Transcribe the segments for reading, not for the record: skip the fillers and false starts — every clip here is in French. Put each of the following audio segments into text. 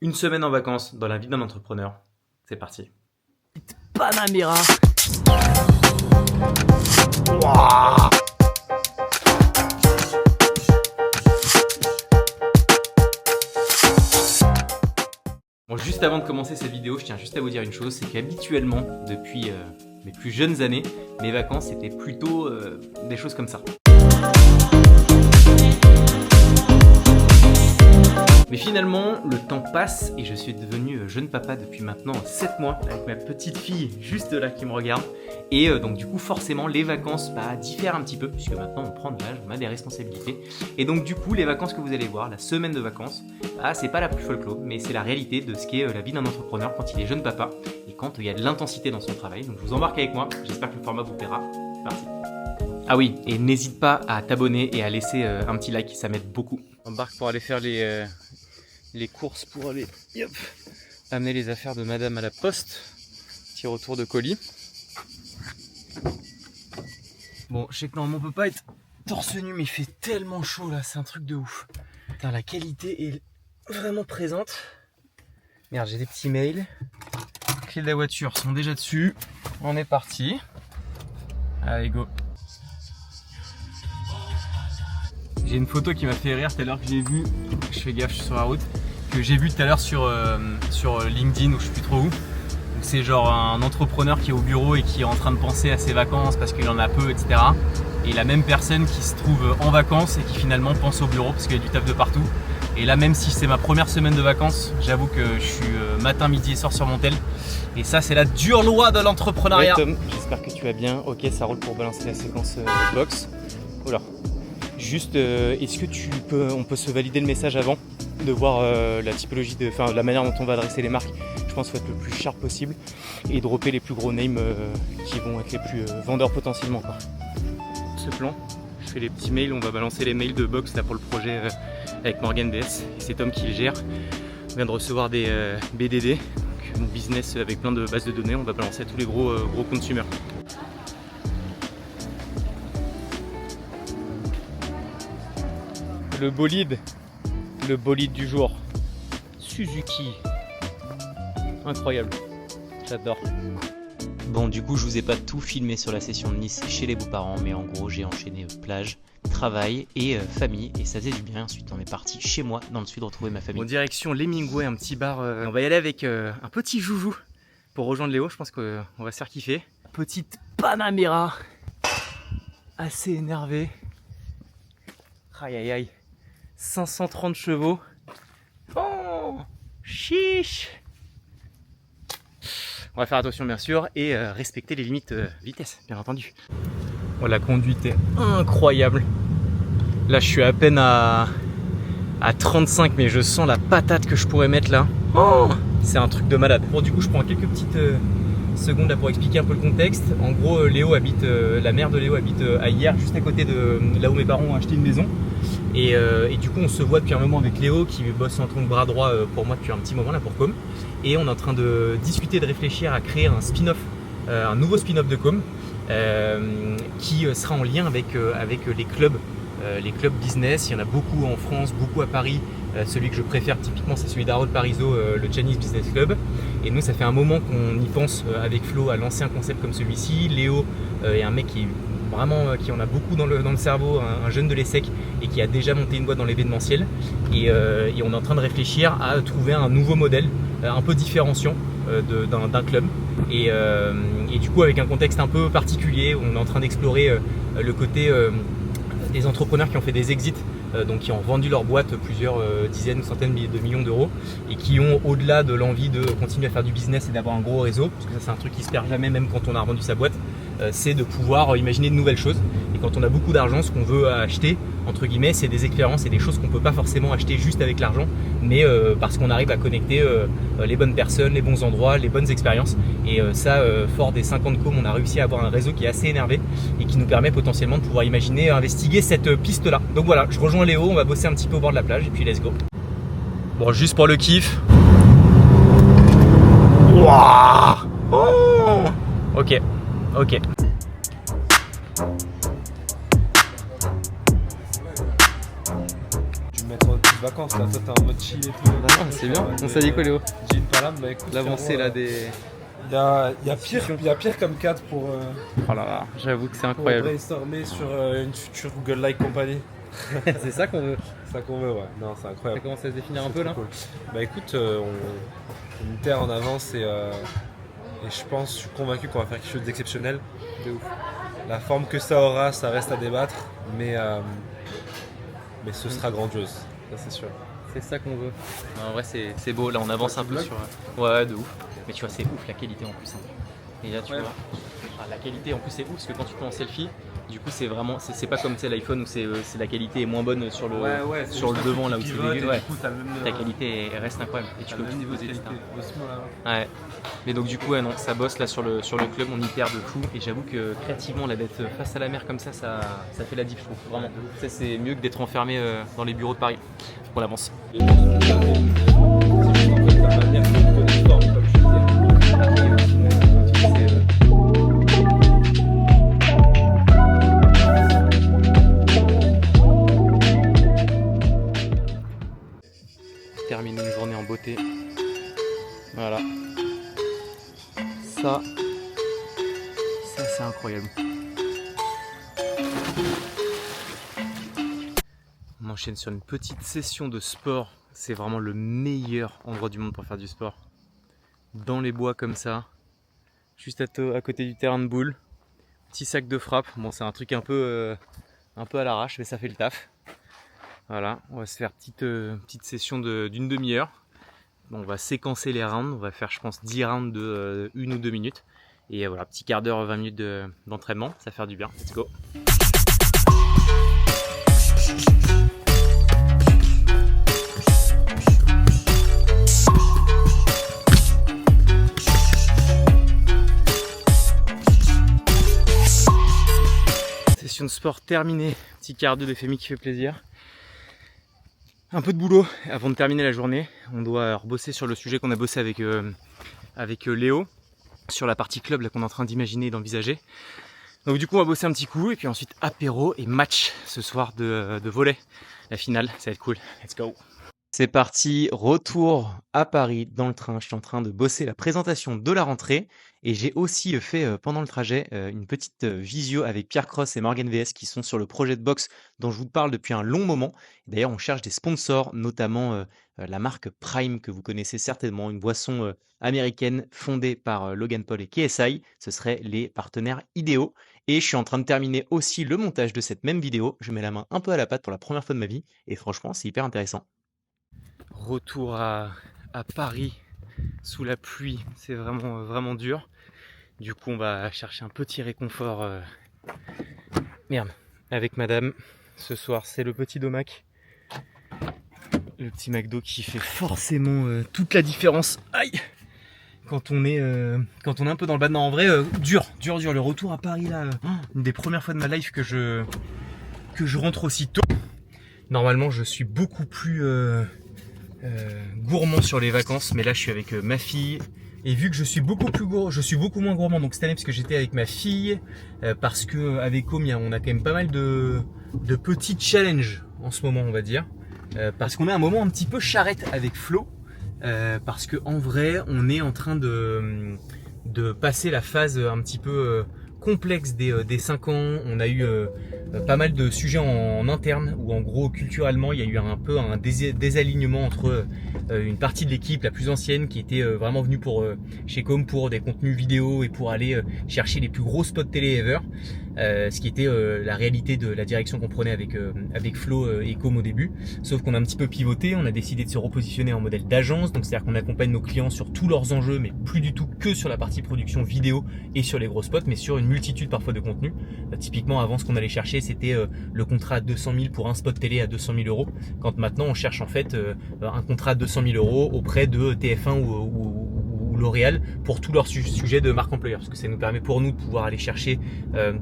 Une semaine en vacances dans la vie d'un entrepreneur. C'est parti. Panamera. Wow. Bon, juste avant de commencer cette vidéo, je tiens juste à vous dire une chose, c'est qu'habituellement, depuis mes plus jeunes années, mes vacances c'était plutôt des choses comme ça. Mais finalement, le temps passe et je suis devenu jeune papa depuis maintenant 7 mois avec ma petite fille juste là qui me regarde. Et donc du coup forcément les vacances diffèrent un petit peu puisque maintenant on prend de l'âge, on a des responsabilités. Et donc du coup les vacances que vous allez voir, la semaine de vacances, c'est pas la plus folklore mais c'est la réalité de ce qu'est la vie d'un entrepreneur quand il est jeune papa et quand il y a de l'intensité dans son travail. Donc je vous embarque avec moi, j'espère que le format vous plaira. C'est parti. Ah oui, et n'hésite pas à t'abonner et à laisser un petit like, ça m'aide beaucoup. On embarque pour aller faire les courses pour aller amener les affaires de madame à la poste. Petit retour de colis. Bon, je sais que normalement on peut pas être torse nu, mais il fait tellement chaud là, c'est un truc de ouf. Putain, la qualité est vraiment présente. Merde, j'ai des petits mails. Clés de la voiture sont déjà dessus. On est parti. Allez, go. J'ai une photo qui m'a fait rire tout à l'heure que j'ai vue, je fais gaffe, je suis sur la route, que j'ai vu tout à l'heure sur LinkedIn ou je sais plus trop où. C'est genre un entrepreneur qui est au bureau et qui est en train de penser à ses vacances parce qu'il en a peu, etc. Et la même personne qui se trouve en vacances et qui finalement pense au bureau parce qu'il y a du taf de partout. Et là, même si c'est ma première semaine de vacances, j'avoue que je suis matin, midi et soir sur mon tel. Et ça, c'est la dure loi de l'entrepreneuriat. Ouais, Tom, j'espère que tu vas bien. Ok, ça roule pour balancer la séquence box. Oula. Juste, est-ce que on peut se valider le message avant de voir la typologie, la manière dont on va adresser les marques. Je pense qu'il faut être le plus sharp possible et dropper les plus gros names qui vont être les plus vendeurs potentiellement, quoi. Ce plan, je fais les petits mails, on va balancer les mails de box là pour le projet avec Morgan DS. C'est Tom qui le gère. On vient de recevoir des BDD, donc une business avec plein de bases de données. On va balancer à tous les gros consumers. Le bolide du jour, Suzuki, incroyable, j'adore. Bon, du coup, je vous ai pas tout filmé sur la session de Nice chez les beaux-parents, mais en gros, j'ai enchaîné plage, travail et famille, et ça faisait du bien. Ensuite, on est parti chez moi, dans le sud, retrouver ma famille. En direction Hemingway, un petit bar. On va y aller avec un petit joujou pour rejoindre Léo. Je pense qu'on va se faire kiffer. Petite Panamera. Assez énervé. Aïe aïe aïe. 530 chevaux. Oh, chiche. On va faire attention bien sûr et respecter les limites vitesse, bien entendu. Oh, la conduite est incroyable. Là, je suis à peine à 35, mais je sens la patate que je pourrais mettre là. Oh, c'est un truc de malade. Bon, du coup, je prends quelques petites secondes là pour expliquer un peu le contexte. En gros, Léo habite, la mère de Léo habite à Hyères, juste à côté de là où mes parents ont acheté une maison. Et du coup on se voit depuis un moment avec Léo qui bosse en tant que bras droit pour moi depuis un petit moment là pour Com. Et on est en train de discuter, de réfléchir à créer un spin-off, un nouveau spin-off de Com qui sera en lien avec les clubs business. Il y en a beaucoup en France, beaucoup à Paris. Celui que je préfère typiquement c'est celui d'Harold Parizeau, le Chinese Business Club. Et nous ça fait un moment qu'on y pense avec Flo à lancer un concept comme celui-ci. Léo est un mec qui en a beaucoup dans le cerveau, un jeune de l'ESSEC et qui a déjà monté une boîte dans l'événementiel. Et on est en train de réfléchir à trouver un nouveau modèle un peu différenciant d'un club. Et du coup avec un contexte un peu particulier, on est en train d'explorer le côté des entrepreneurs qui ont fait des exits, donc qui ont vendu leur boîte plusieurs dizaines ou centaines de millions d'euros et qui ont, au-delà de l'envie de continuer à faire du business et d'avoir un gros réseau, parce que ça c'est un truc qui se perd jamais même quand on a revendu sa boîte, c'est de pouvoir imaginer de nouvelles choses. Et quand on a beaucoup d'argent, ce qu'on veut acheter, entre guillemets, c'est des expériences et des choses qu'on ne peut pas forcément acheter juste avec l'argent, mais parce qu'on arrive à connecter les bonnes personnes, les bons endroits, les bonnes expériences. Et ça, fort des 50 com, on a réussi à avoir un réseau qui est assez énervé et qui nous permet potentiellement de pouvoir imaginer investiguer cette piste-là. Donc voilà, je rejoins Léo, on va bosser un petit peu au bord de la plage et puis let's go. Bon, juste pour le kiff. Wow. Oh. Ok. mettre en petites vacances là. Toi, t'es en mode chill et tout. Bah non, c'est bien. On s'est dit quoi, Léo? Jean Palam, bah écoute. L'avancée là des. Il y a pire comme cadre pour. Oh là là, j'avoue que c'est Pour incroyable. brainstormer sur une future Google-like compagnie. C'est ça qu'on veut. C'est ça qu'on veut, ouais. Non, c'est Ça incroyable. commence à se définir un C'est peu là. trop cool. Bah écoute, on terre en avance et je suis convaincu qu'on va faire quelque chose d'exceptionnel. De ouf. La forme que ça aura, ça reste à débattre, mais ce sera grandiose, ça c'est sûr. C'est ça qu'on veut. En vrai, c'est beau. Là, on avance un peu sur. Ouais, de ouf. Mais tu vois, c'est ouf la qualité en plus. Hein. Et là, tu vois, la qualité en plus c'est ouf parce que quand tu prends en selfie, du coup, c'est vraiment. C'est pas comme l'iPhone où c'est la qualité est moins bonne sur le, sur le devant là où c'est dégueu. Ouais. La qualité reste incroyable. Et tu peux tout poser, etc. Ouais. Mais donc, du coup, ouais, non, ça bosse là sur le club, on y perd de fou. Et j'avoue que créativement, là, d'être face à la mer comme ça fait la diff, je trouve. Vraiment. Ça, c'est mieux que d'être enfermé dans les bureaux de Paris. On avance. Terminer une journée en beauté. Voilà. Ça c'est incroyable. On enchaîne sur une petite session de sport. C'est vraiment le meilleur endroit du monde pour faire du sport. Dans les bois comme ça, juste à côté du terrain de boule. Petit sac de frappe. Bon, c'est un truc un peu à l'arrache, mais ça fait le taf. Voilà, on va se faire petite session d'une demi-heure. On va séquencer les rounds. On va faire, je pense, 10 rounds de 1 ou 2 minutes. Et voilà, petit quart d'heure, 20 minutes d'entraînement. Ça va faire du bien. Let's go! Session de sport terminée, petit cardio de FMI qui fait plaisir. Un peu de boulot avant de terminer la journée. On doit rebosser sur le sujet qu'on a bossé avec Léo, sur la partie club là qu'on est en train d'imaginer et d'envisager. Donc du coup on va bosser un petit coup et puis ensuite apéro et match ce soir de volley. La finale, ça va être cool. Let's go! C'est parti, retour à Paris dans le train. Je suis en train de bosser la présentation de la rentrée et j'ai aussi fait pendant le trajet une petite visio avec Pierre Cross et Morgan VS qui sont sur le projet de boxe dont je vous parle depuis un long moment. D'ailleurs, on cherche des sponsors, notamment la marque Prime que vous connaissez certainement, une boisson américaine fondée par Logan Paul et KSI. Ce seraient les partenaires idéaux. Et je suis en train de terminer aussi le montage de cette même vidéo. Je mets la main un peu à la pâte pour la première fois de ma vie et franchement, c'est hyper intéressant. Retour à Paris sous la pluie, c'est vraiment dur. Du coup, on va chercher un petit réconfort. Avec madame. Ce soir, c'est le petit domac. Le petit McDo qui fait forcément toute la différence. Aïe! Quand on est un peu dans le bas. Non, en vrai, dur. Le retour à Paris, là, une des premières fois de ma life que je rentre aussi tôt. Normalement, je suis beaucoup plus gourmand sur les vacances, mais là je suis avec ma fille et vu que je suis beaucoup moins gourmand donc cette année parce que j'étais avec ma fille, parce que avec Omi on a quand même pas mal de petits challenges en ce moment on va dire, parce qu'on a un moment un petit peu charrette avec Flo, parce que en vrai on est en train de passer la phase un petit peu complexe des 5 ans. On a eu pas mal de sujets en interne où en gros culturellement il y a eu un peu un désalignement entre une partie de l'équipe la plus ancienne qui était vraiment venue chez Com pour des contenus vidéo et pour aller chercher les plus gros spots télé ever, ce qui était la réalité de la direction qu'on prenait avec Flo et Com au début, sauf qu'on a un petit peu pivoté, on a décidé de se repositionner en modèle d'agence, donc c'est-à-dire qu'on accompagne nos clients sur tous leurs enjeux mais plus du tout que sur la partie production vidéo et sur les gros spots, mais sur une multitude parfois de contenus. Typiquement avant ce qu'on allait chercher c'était le contrat à 200 000 pour un spot télé à 200 000 euros, quand maintenant on cherche en fait un contrat à 200 000 euros auprès de TF1 ou L'Oréal pour tous leurs sujets de marque employeur, parce que ça nous permet pour nous de pouvoir aller chercher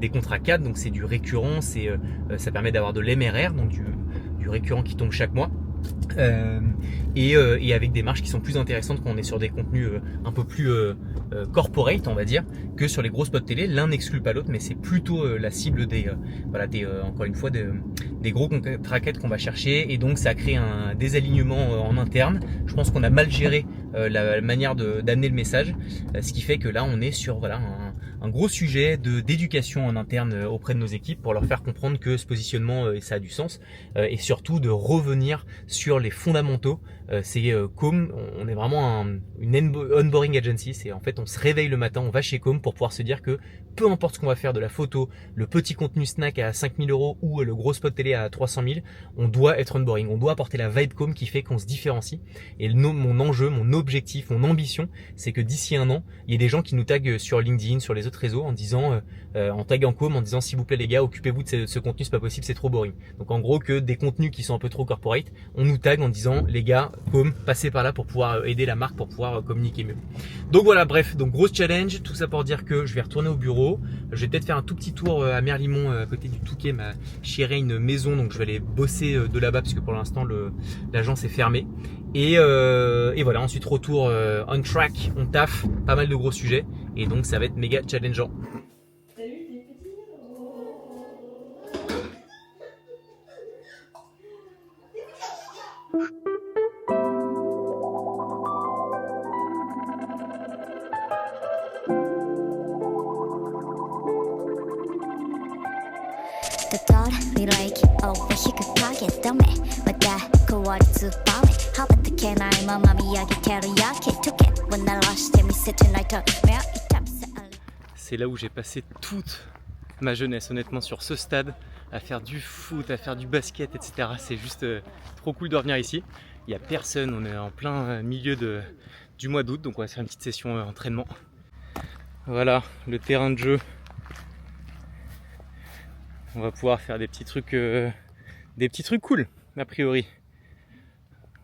des contrats cadres, donc c'est du récurrent, ça permet d'avoir de l'MRR, donc du récurrent qui tombe chaque mois. Et avec des marges qui sont plus intéressantes quand on est sur des contenus un peu plus corporate, on va dire, que sur les gros spots télé. L'un n'exclut pas l'autre, mais c'est plutôt la cible encore une fois des gros traquettes qu'on va chercher, et donc ça crée un désalignement en interne. Je pense qu'on a mal géré la manière d'amener le message, ce qui fait que là on est sur un gros sujet d'éducation en interne auprès de nos équipes pour leur faire comprendre que ce positionnement ça a du sens, et surtout de revenir sur les fondamentaux. C'est Com, on est vraiment une onboarding agency. C'est en fait on se réveille le matin, on va chez Com pour pouvoir se dire que peu importe ce qu'on va faire, de la photo, le petit contenu snack à 5 000 € ou le gros spot télé à 300 000, on doit être onboarding, on doit apporter la vibe Com qui fait qu'on se différencie. Et mon enjeu, mon objectif, mon ambition, c'est que d'ici un an, il y ait des gens qui nous taguent sur LinkedIn, sur les autres réseaux en disant, en taguant Com, en disant s'il vous plaît les gars, occupez-vous de ce contenu, c'est pas possible, c'est trop boring. Donc en gros que des contenus qui sont un peu trop corporate, on nous tague en disant les gars, Com, passez par là pour pouvoir aider la marque, pour pouvoir communiquer mieux. Donc voilà, bref, donc gros challenge, tout ça pour dire que je vais retourner au bureau. Je vais peut-être faire un tout petit tour à Merlimont, à côté du Touquet, ma chérie a une maison, donc je vais aller bosser de là-bas parce que pour l'instant l'agence est fermée. Et voilà, ensuite retour on track, on taffe, pas mal de gros sujets, et donc ça va être méga challengeant. C'est là où j'ai passé toute ma jeunesse, honnêtement, sur ce stade, à faire du foot, à faire du basket, etc. C'est juste trop cool de revenir ici. Il n'y a personne, on est en plein milieu du mois d'août, donc on va faire une petite session entraînement. Voilà, le terrain de jeu. On va pouvoir faire des petits trucs cool, a priori.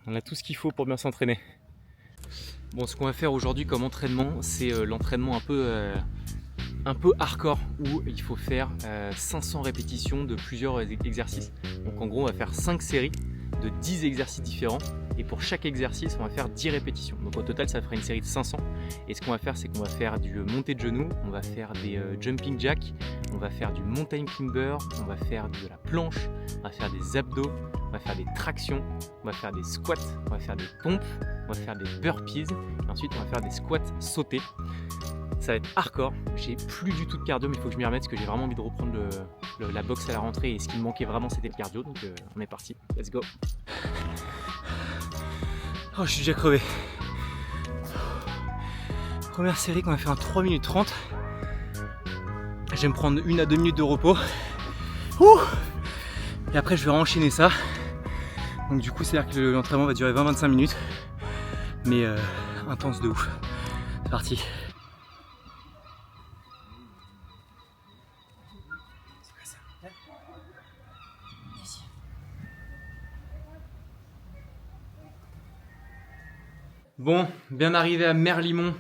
On a tout ce qu'il faut pour bien s'entraîner. Bon, ce qu'on va faire aujourd'hui comme entraînement, c'est l'entraînement un peu hardcore, où il faut faire 500 répétitions de plusieurs exercices. Donc en gros, on va faire 5 séries de 10 exercices différents, et pour chaque exercice, on va faire 10 répétitions. Donc au total, ça fera une série de 500. Et ce qu'on va faire, c'est qu'on va faire du monté de genoux, on va faire des jumping jacks, on va faire du mountain climber, on va faire de la planche, on va faire des abdos, on va faire des tractions, on va faire des squats, on va faire des pompes, on va faire des burpees, et ensuite on va faire des squats sautés. Ça va être hardcore, j'ai plus du tout de cardio, mais il faut que je m'y remette parce que j'ai vraiment envie de reprendre la boxe à la rentrée, et ce qui me manquait vraiment c'était le cardio, donc on est parti, let's go. Oh, je suis déjà crevé. Première série qu'on va faire en 3 minutes 30. Je vais me prendre 1 à 2 minutes de repos. Ouh, et après je vais enchaîner ça. Donc du coup c'est à dire que l'entraînement va durer 20-25 minutes. Mais intense de ouf. C'est parti. Bon, bien arrivé à Merlimont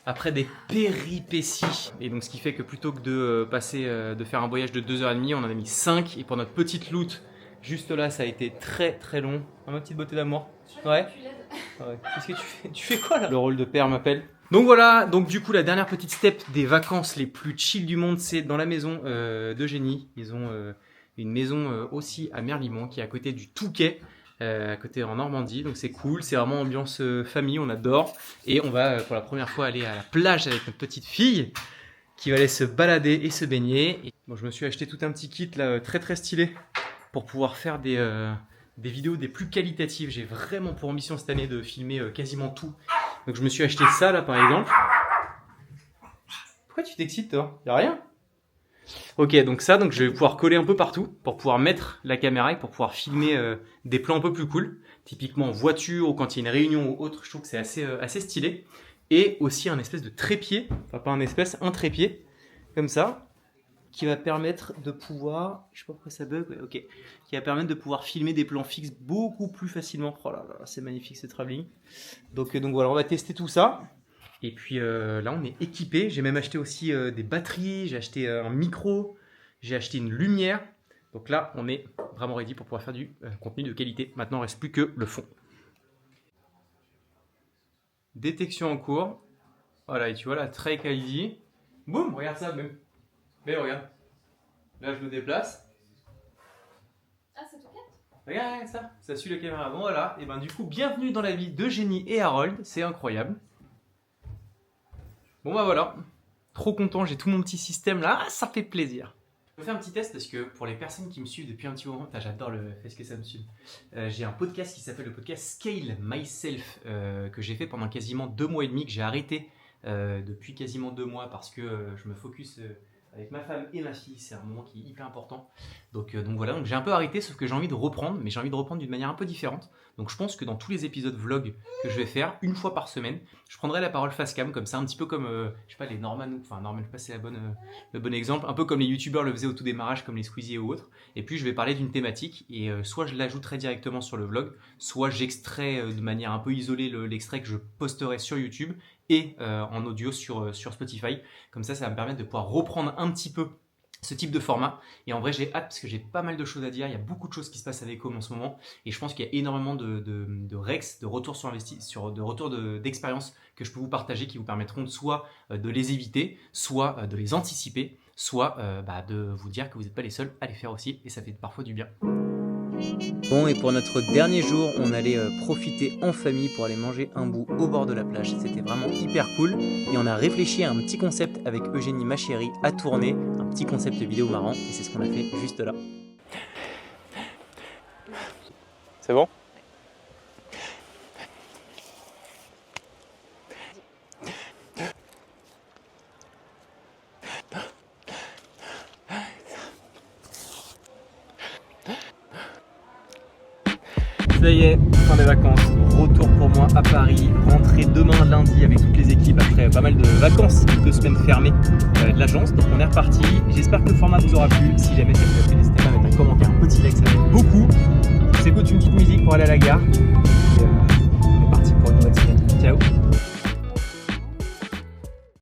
après des péripéties. Et donc ce qui fait que plutôt que de faire un voyage de 2h30, on en a mis 5. Et pour notre petite loot, juste là, ça a été très très long. Ma petite beauté d'amour. Ouais. Qu'est-ce que tu fais? Tu fais quoi là? Le rôle de père m'appelle. Donc voilà, donc du coup la dernière petite step des vacances les plus chill du monde, c'est dans la maison d'Eugénie. Ils ont une maison aussi à Merlimont qui est à côté du Touquet. À côté en Normandie, donc c'est cool, c'est vraiment ambiance famille, on adore. Et on va pour la première fois aller à la plage avec notre petite fille qui va aller se balader et se baigner. Et bon, je me suis acheté tout un petit kit là, très très stylé pour pouvoir faire des vidéos des plus qualitatives. J'ai vraiment pour ambition cette année de filmer quasiment tout. Donc je me suis acheté ça là par exemple. Pourquoi tu t'excites toi? Y'a rien? Ok, donc je vais pouvoir coller un peu partout pour pouvoir mettre la caméra et pour pouvoir filmer des plans un peu plus cool, typiquement en voiture ou quand il y a une réunion ou autre. Je trouve que c'est assez stylé. Et aussi un espèce de trépied, enfin pas un trépied comme ça, qui va permettre de pouvoir, je sais pas pourquoi ça bug, ouais, ok, qui va permettre de pouvoir filmer des plans fixes beaucoup plus facilement. Oh là là, c'est magnifique ce travelling. Donc voilà, on va tester tout ça. Et puis là, on est équipé. J'ai même acheté aussi des batteries, j'ai acheté un micro, j'ai acheté une lumière. Donc là, on est vraiment ready pour pouvoir faire du contenu de qualité. Maintenant, il ne reste plus que le fond. Détection en cours. Voilà, et tu vois la Trek ID. Boum, regarde ça, même. Mais regarde. Là, je me déplace. Ah, c'est tout quatre. Regarde ça, ça suit la caméra. Bon, voilà. Et ben du coup, bienvenue dans la vie d'Eugénie et Harold. C'est incroyable. Bon, bah voilà. Trop content, j'ai tout mon petit système là. Ah, ça fait plaisir. Je vais faire un petit test parce que pour les personnes qui me suivent depuis un petit moment, j'adore le fait que ça me suive. J'ai un podcast qui s'appelle le podcast Scale Myself que j'ai fait pendant quasiment 2 mois et demi, que j'ai arrêté depuis quasiment 2 mois parce que je me focus avec ma femme et ma fille. C'est un moment qui est hyper important. Donc voilà, donc j'ai un peu arrêté, sauf que j'ai envie de reprendre, mais j'ai envie de reprendre d'une manière un peu différente. Donc je pense que dans tous les épisodes vlog que je vais faire, une fois par semaine, je prendrai la parole face cam, comme ça, un petit peu comme, je sais pas, les Norman, enfin Norman, je sais pas si c'est le bon exemple, un peu comme les youtubeurs le faisaient au tout démarrage, comme les Squeezie ou autres. Et puis je vais parler d'une thématique, et soit je l'ajouterai directement sur le vlog, soit j'extrais de manière un peu isolée l'extrait que je posterai sur YouTube, et en audio sur Spotify. Comme ça va me permettre de pouvoir reprendre un petit peu ce type de format. Et en vrai, j'ai hâte parce que j'ai pas mal de choses à dire. Il y a beaucoup de choses qui se passent avec Home en ce moment. Et je pense qu'il y a énormément de rex, de retours sur investissement, de retours d'expérience que je peux vous partager qui vous permettront soit de les éviter, soit de les anticiper, soit de vous dire que vous n'êtes pas les seuls à les faire aussi. Et ça fait parfois du bien. Bon, et pour notre dernier jour, on allait profiter en famille pour aller manger un bout au bord de la plage. C'était vraiment hyper cool. Et on a réfléchi à un petit concept avec Eugénie, ma chérie, à tourner. Un petit concept vidéo marrant. Et c'est ce qu'on a fait juste là. C'est bon ? Ça y est, fin des vacances, retour pour moi à Paris, rentrée demain lundi avec toutes les équipes après pas mal de vacances, 2 semaines fermées de l'agence. Donc on est reparti, j'espère que le format vous aura plu. Si jamais ça vous a plu, n'hésitez pas à mettre un commentaire, un petit like, ça m'aide beaucoup. On s'écoute une petite musique pour aller à la gare.